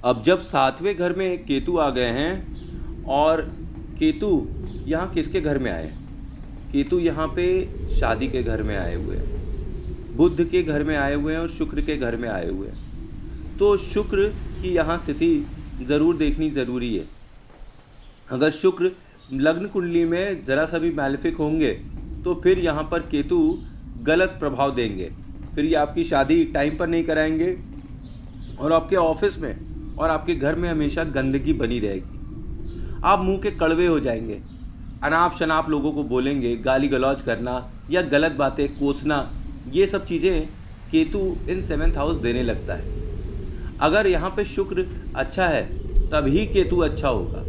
अब जब सातवें घर में केतु आ गए हैं और केतु यहाँ किसके घर में आए हैं? केतु यहाँ पे शादी के घर में आए हुए हैं, बुध के घर में आए हुए हैं और शुक्र के घर में आए हुए हैं। तो शुक्र की यहाँ स्थिति ज़रूर देखनी ज़रूरी है। अगर शुक्र लग्न कुंडली में ज़रा सा भी मैलेफिक होंगे तो फिर यहाँ पर केतु गलत प्रभाव देंगे। फिर ये आपकी शादी टाइम पर नहीं कराएंगे और आपके ऑफिस में और आपके घर में हमेशा गंदगी बनी रहेगी। आप मुंह के कड़वे हो जाएंगे, अनाप शनाप लोगों को बोलेंगे, गाली गलौज करना या गलत बातें कोसना, ये सब चीज़ें केतु इन 7th हाउस देने लगता है। अगर यहाँ पे शुक्र अच्छा है तभी केतु अच्छा होगा।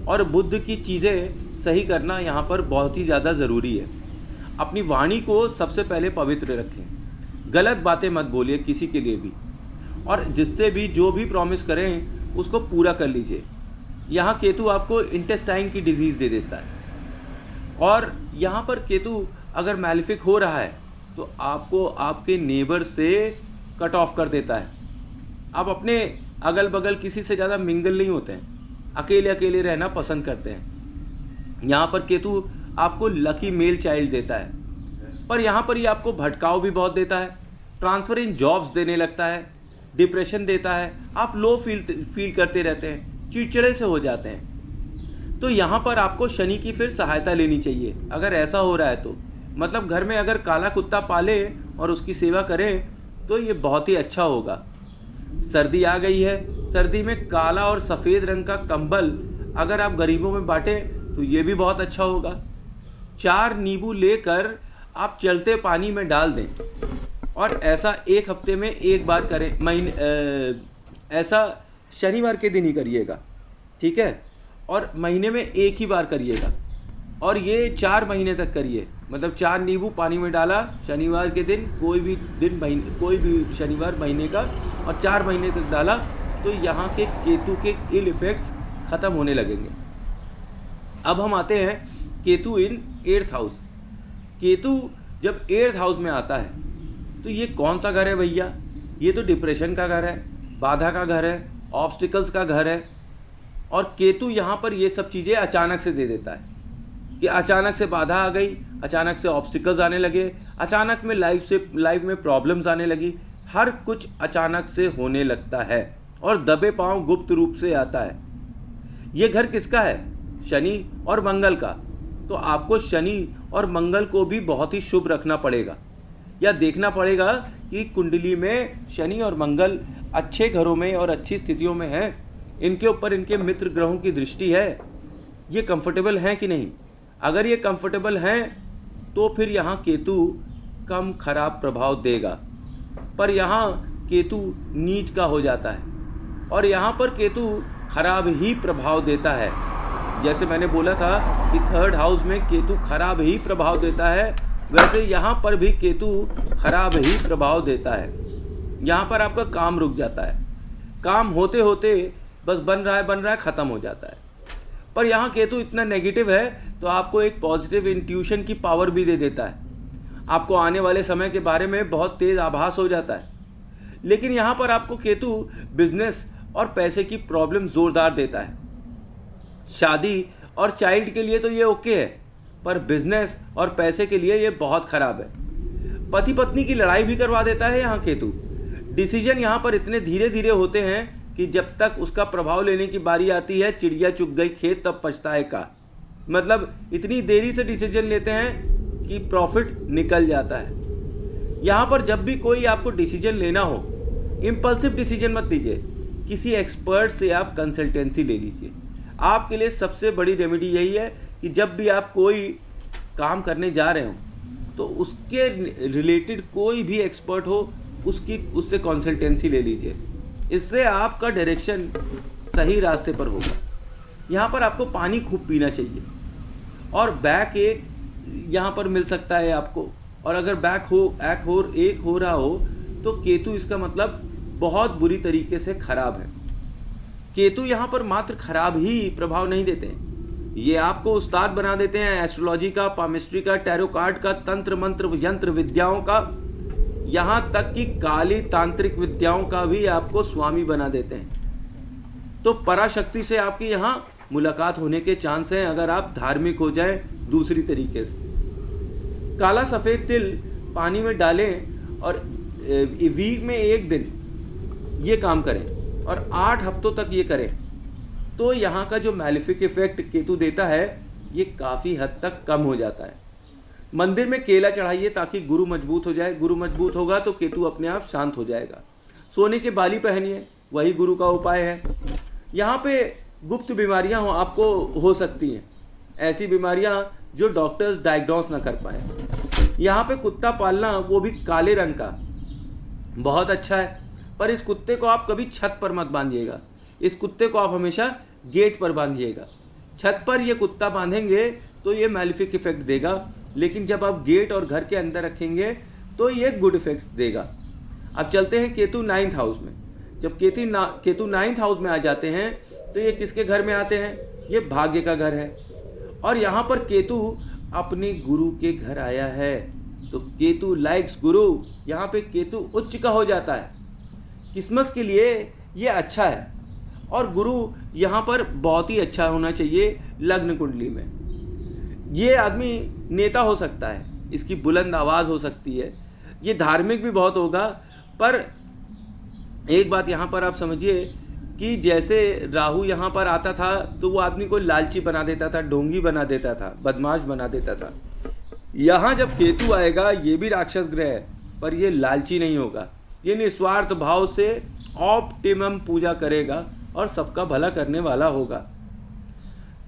और बुध की चीज़ें सही करना यहाँ पर बहुत ही ज़्यादा ज़रूरी है। अपनी वाणी को सबसे पहले पवित्र रखें, गलत बातें मत बोलिए किसी के लिए भी, और जिससे भी जो भी प्रॉमिस करें उसको पूरा कर लीजिए। यहाँ केतु आपको इंटेस्टाइन की डिजीज़ दे देता है। और यहाँ पर केतु अगर मैलिफिक हो रहा है तो आपको आपके नेबर से कट ऑफ कर देता है। आप अपने अगल बगल किसी से ज़्यादा मिंगल नहीं होते हैं, अकेले अकेले रहना पसंद करते हैं। यहाँ पर केतु आपको लकी मेल चाइल्ड देता है, पर यहाँ पर ये आपको भटकाव भी बहुत देता है, ट्रांसफ़र इन जॉब्स देने लगता है, डिप्रेशन देता है, आप लो फील करते रहते हैं, चिड़चिड़े से हो जाते हैं। तो यहाँ पर आपको शनि की फिर सहायता लेनी चाहिए। अगर ऐसा हो रहा है तो मतलब घर में अगर काला कुत्ता पाले और उसकी सेवा करें तो ये बहुत ही अच्छा होगा। सर्दी आ गई है, सर्दी में काला और सफ़ेद रंग का कंबल अगर आप गरीबों में बांटें तो ये भी बहुत अच्छा होगा। 4 नींबू लेकर आप चलते पानी में डाल दें और ऐसा एक हफ्ते में एक बार करें। ऐसा शनिवार के दिन ही करिएगा, ठीक है? और महीने में एक ही बार करिएगा और ये 4 महीने तक करिए। मतलब 4 नींबू पानी में डाला शनिवार के दिन, कोई भी शनिवार महीने का, और 4 महीने तक डाला तो यहाँ के केतु के इल इफ़ेक्ट्स ख़त्म होने लगेंगे। अब हम आते हैं केतु इन 8th हाउस। केतु जब 8th हाउस में आता है तो ये कौन सा घर है भैया? ये तो डिप्रेशन का घर है, बाधा का घर है, ऑब्स्टिकल्स का घर है। और केतु यहाँ पर ये सब चीज़ें अचानक से दे देता है कि अचानक से बाधा आ गई, अचानक से ऑब्स्टिकल्स आने लगे, अचानक में लाइफ में प्रॉब्लम्स आने लगी। हर कुछ अचानक से होने लगता है और दबे पांव गुप्त रूप से आता है। ये घर किसका है? शनि और मंगल का। तो आपको शनि और मंगल को भी बहुत ही शुभ रखना पड़ेगा, या देखना पड़ेगा कि कुंडली में शनि और मंगल अच्छे घरों में और अच्छी स्थितियों में हैं, इनके ऊपर इनके मित्र ग्रहों की दृष्टि है, ये कंफर्टेबल हैं कि नहीं। अगर ये कंफर्टेबल हैं तो फिर यहाँ केतु कम खराब प्रभाव देगा। पर यहाँ केतु नीच का हो जाता है और यहाँ पर केतु खराब ही प्रभाव देता है। जैसे मैंने बोला था कि 3rd हाउस में केतु खराब ही प्रभाव देता है, वैसे यहाँ पर भी केतु खराब ही प्रभाव देता है। यहाँ पर आपका काम रुक जाता है, काम होते होते बस बन रहा है ख़त्म हो जाता है। पर यहाँ केतु इतना नेगेटिव है तो आपको एक पॉजिटिव इंट्यूशन की पावर भी दे देता है, आपको आने वाले समय के बारे में बहुत तेज़ आभास हो जाता है। लेकिन यहाँ पर आपको केतु बिजनेस और पैसे की प्रॉब्लम ज़ोरदार देता है। शादी और चाइल्ड के लिए तो ये ओके है, पर बिजनेस और पैसे के लिए ये बहुत ख़राब है। पति पत्नी की लड़ाई भी करवा देता है यहाँ केतु। डिसीजन यहाँ पर इतने धीरे धीरे होते हैं कि जब तक उसका प्रभाव लेने की बारी आती है, चिड़िया चुग गई खेत तब पछताए का। मतलब इतनी देरी से डिसीजन लेते हैं कि प्रॉफिट निकल जाता है। यहाँ पर जब भी कोई आपको डिसीजन लेना हो, इम्पल्सिव डिसीजन मत लीजिए, किसी एक्सपर्ट से आप कंसल्टेंसी ले लीजिए। आपके लिए सबसे बड़ी रेमेडी यही है कि जब भी आप कोई काम करने जा रहे हो तो उसके रिलेटेड कोई भी एक्सपर्ट हो उससे कंसल्टेंसी ले लीजिए। इससे आपका डायरेक्शन सही रास्ते पर होगा। यहाँ पर आपको पानी खूब पीना चाहिए और बैक एक यहाँ पर मिल सकता है आपको। और अगर एक हो रहा हो तो केतु इसका मतलब बहुत बुरी तरीके से खराब है। केतु यहाँ पर मात्र खराब ही प्रभाव नहीं देते हैं, ये आपको उस्ताद बना देते हैं एस्ट्रोलॉजी का, पामिस्ट्री का, टैरो कार्ड का, तंत्र मंत्र यंत्र विद्याओं का, यहाँ तक कि काली तांत्रिक विद्याओं का भी आपको स्वामी बना देते हैं। तो पराशक्ति से आपकी यहाँ मुलाकात होने के चांस हैं अगर आप धार्मिक हो जाएं दूसरी तरीके से। काला सफ़ेद तिल पानी में डालें और वीक में 1 दिन ये काम करें और 8 हफ्तों तक ये करें, तो यहाँ का जो मैलिफिक इफेक्ट केतु देता है ये काफ़ी हद तक कम हो जाता है। मंदिर में केला चढ़ाइए ताकि गुरु मजबूत हो जाए। गुरु मजबूत होगा तो केतु अपने आप शांत हो जाएगा। सोने के बाली पहनिए, वही गुरु का उपाय है। यहाँ पे गुप्त बीमारियाँ आपको हो सकती हैं, ऐसी बीमारियाँ जो डॉक्टर्स डायग्नोस ना कर पाए। यहाँ पे कुत्ता पालना, वो भी काले रंग का, बहुत अच्छा है। पर इस कुत्ते को आप कभी छत पर मत बांधिएगा, इस कुत्ते को आप हमेशा गेट पर बांधिएगा। छत पर ये कुत्ता बांधेंगे तो ये मैलिफिक इफेक्ट देगा, लेकिन जब आप गेट और घर के अंदर रखेंगे तो ये गुड इफेक्ट्स देगा। अब चलते हैं केतु 9th हाउस में। जब केतु 9th हाउस में आ जाते हैं तो ये किसके घर में आते हैं? ये भाग्य का घर है। और यहाँ पर केतु अपने गुरु के घर आया है, तो केतु लाइक्स गुरु। यहाँ पे केतु उच्च का हो जाता है, किस्मत के लिए ये अच्छा है। और गुरु यहाँ पर बहुत ही अच्छा होना चाहिए लग्न कुंडली में। ये आदमी नेता हो सकता है, इसकी बुलंद आवाज़ हो सकती है, ये धार्मिक भी बहुत होगा। पर एक बात यहाँ पर आप समझिए कि जैसे राहु यहाँ पर आता था तो वो आदमी को लालची बना देता था, ढोंगी बना देता था, बदमाश बना देता था। यहाँ जब केतु आएगा, ये भी राक्षस ग्रह है, पर ये लालची नहीं होगा, ये निस्वार्थ भाव से ऑप्टिमम पूजा करेगा और सबका भला करने वाला होगा।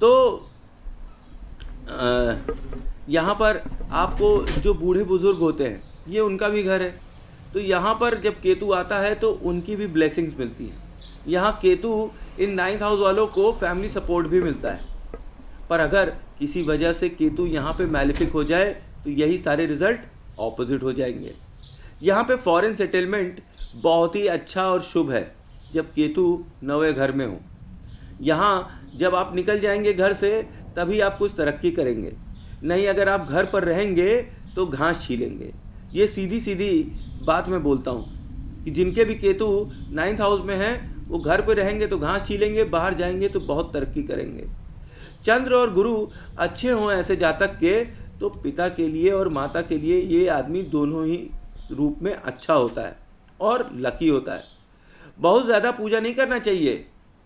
तो यहाँ पर आपको जो बूढ़े बुजुर्ग होते हैं, ये उनका भी घर है, तो यहाँ पर जब केतु आता है तो उनकी भी ब्लेसिंग्स मिलती हैं। यहाँ केतु इन 9th हाउस वालों को फैमिली सपोर्ट भी मिलता है। पर अगर किसी वजह से केतु यहाँ पे मैलिफिक हो जाए तो यही सारे रिजल्ट ऑपोजिट हो जाएंगे। यहाँ पे फॉरेन सेटलमेंट बहुत ही अच्छा और शुभ है जब केतु 9वें घर में हो। यहाँ जब आप निकल जाएंगे घर से तभी आप कुछ तरक्की करेंगे, नहीं अगर आप घर पर रहेंगे तो घास छीलेंगे। ये सीधी सीधी बात मैं बोलता हूँ कि जिनके भी केतु 9th हाउस में हैं वो घर पे रहेंगे तो घास छीलेंगे, बाहर जाएंगे तो बहुत तरक्की करेंगे। चंद्र और गुरु अच्छे हों ऐसे जातक के तो पिता के लिए और माता के लिए ये आदमी दोनों ही रूप में अच्छा होता है और लकी होता है। बहुत ज़्यादा पूजा नहीं करना चाहिए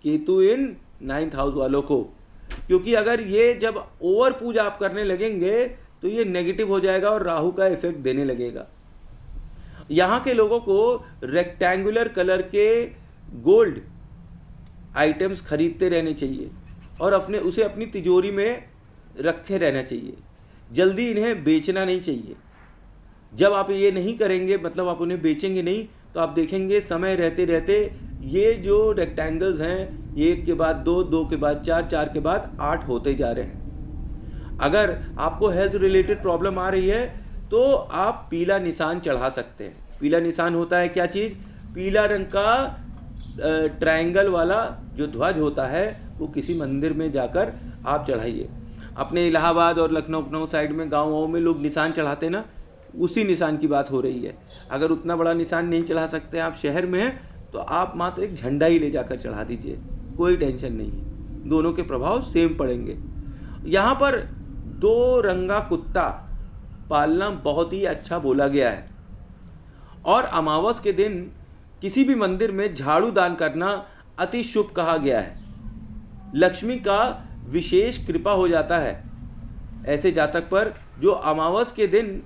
केतु इन 9th हाउस वालों को, क्योंकि अगर ये जब ओवर पूजा आप करने लगेंगे तो ये नेगेटिव हो जाएगा और राहु का इफेक्ट देने लगेगा। यहाँ के लोगों को रेक्टेंगुलर कलर के गोल्ड आइटम्स खरीदते रहने चाहिए और उसे अपनी तिजोरी में रखे रहना चाहिए। जल्दी इन्हें बेचना नहीं चाहिए। जब आप ये नहीं करेंगे, मतलब आप उन्हें बेचेंगे नहीं, तो आप देखेंगे समय रहते रहते ये जो रेक्टेंगल्स हैं 1 के बाद 2, 2 के बाद 4, 4 के बाद 8 होते जा रहे हैं। अगर आपको हेल्थ रिलेटेड प्रॉब्लम आ रही है तो आप पीला निशान चढ़ा सकते हैं। पीला निशान होता है क्या चीज़? पीला रंग का ट्रायंगल वाला जो ध्वज होता है वो किसी मंदिर में जाकर आप चढ़ाइए। अपने इलाहाबाद और लखनऊ साइड में गाँव में लोग निशान चढ़ाते ना, उसी निशान की बात हो रही है। अगर उतना बड़ा निशान नहीं चढ़ा सकते, आप शहर में हैं, तो आप मात्र एक झंडा ही ले जाकर चढ़ा दीजिए, कोई टेंशन नहीं है, दोनों के प्रभाव सेम पड़ेंगे। यहाँ पर 2 रंगा कुत्ता पालना बहुत ही अच्छा बोला गया है। और अमावस के दिन किसी भी मंदिर में झाड़ू दान करना अति शुभ कहा गया है। लक्ष्मी का विशेष कृपा हो जाता है ऐसे जातक पर जो अमावस के दिन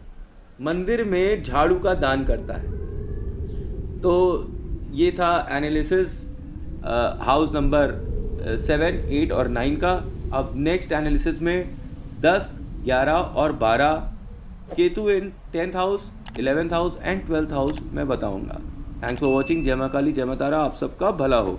मंदिर में झाड़ू का दान करता है। तो ये था एनालिसिस हाउस नंबर 7, 8 और 9 का। अब नेक्स्ट एनालिसिस में 10, 11 और 12 केतु इन 10th house, 11th house and 12th house मैं बताऊंगा। Thanks for watching. जय मां काली, जय मां तारा, आप सबका भला हो।